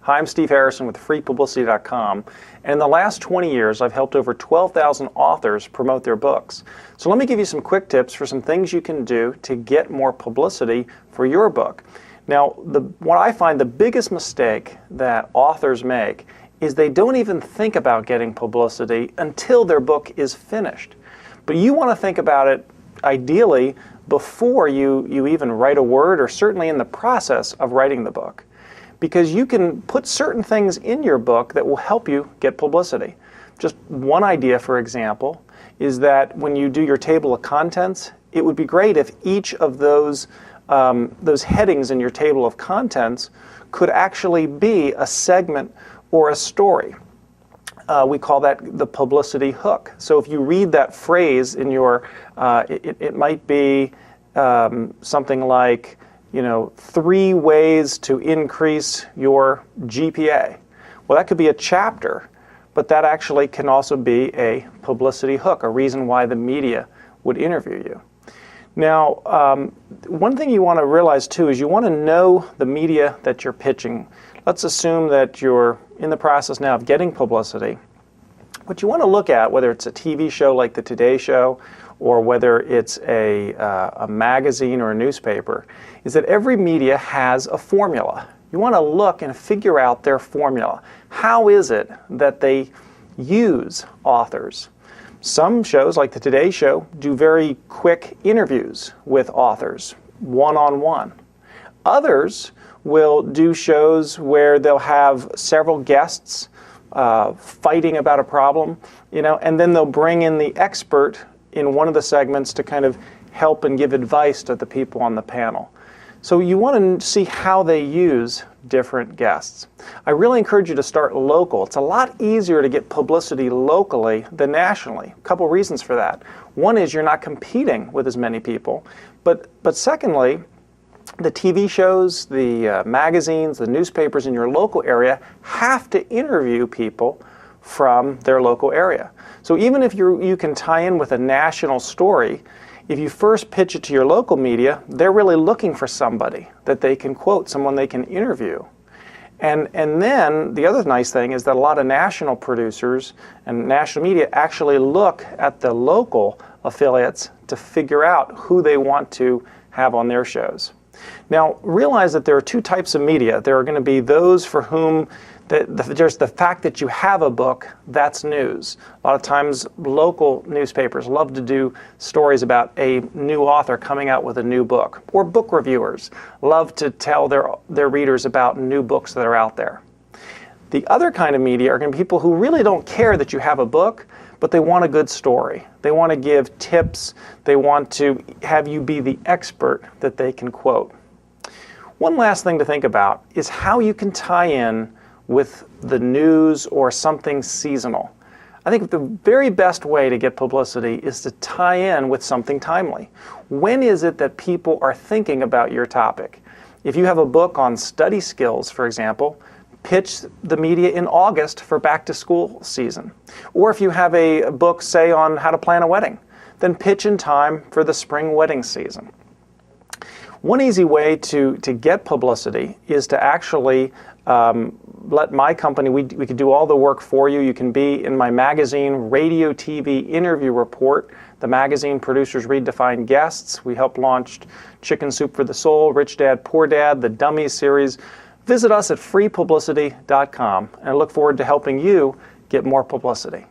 Hi, I'm Steve Harrison with freepublicity.com, and in the last 20 years I've helped over 12,000 authors promote their books. So let me give you some quick tips for some things you can do to get more publicity for your book. Now, what I find the biggest mistake that authors make is they don't even think about getting publicity until their book is finished. But you want to think about it ideally before you even write a word, or certainly in the process of writing the book. Because you can put certain things in your book that will help you get publicity. Just one idea, for example, is that when you do your table of contents, it would be great if each of those headings in your table of contents could actually be a segment or a story. We call that the publicity hook. So if you read that phrase in your, it might be something like, 3 ways to increase your GPA. Well, that could be a chapter, but that actually can also be a publicity hook, a reason why the media would interview you. Now, one thing you want to realize too is you want to know the media that you're pitching. Let's assume that you're in the process now of getting publicity. What you want to look at, whether it's a TV show like the Today Show, or whether it's a magazine or a newspaper, is that every media has a formula. You want to look and figure out their formula. How is it that they use authors? Some shows, like the Today Show, do very quick interviews with authors, one-on-one. Others will do shows where they'll have several guests fighting about a problem, and then they'll bring in the expert in one of the segments to kind of help and give advice to the people on the panel. So you want to see how they use different guests. I really encourage you to start local. It's a lot easier to get publicity locally than nationally. A couple reasons for that. One is you're not competing with as many people, but secondly, the TV shows, the magazines, the newspapers in your local area have to interview people from their local area. So even if you can tie in with a national story, if you first pitch it to your local media, they're really looking for somebody that they can quote, someone they can interview. And then the other nice thing is that a lot of national producers and national media actually look at the local affiliates to figure out who they want to have on their shows. Now, realize that there are 2 types of media. There are going to be those for whom just the fact that you have a book, that's news. A lot of times local newspapers love to do stories about a new author coming out with a new book. Or book reviewers love to tell their readers about new books that are out there. The other kind of media are going to be people who really don't care that you have a book, but they want a good story. They want to give tips. They want to have you be the expert that they can quote. One last thing to think about is how you can tie in with the news or something seasonal. I think the very best way to get publicity is to tie in with something timely. When is it that people are thinking about your topic? If you have a book on study skills, for example, pitch the media in August for back to school season. Or if you have a book, say, on how to plan a wedding, then pitch in time for the spring wedding season. One easy way to get publicity is to actually let my company, we can do all the work for you. You can be in my magazine, radio, TV interview report. The magazine producers redefine guests. We helped launch Chicken Soup for the Soul, Rich Dad, Poor Dad, the Dummies series. Visit us at freepublicity.com, and I look forward to helping you get more publicity.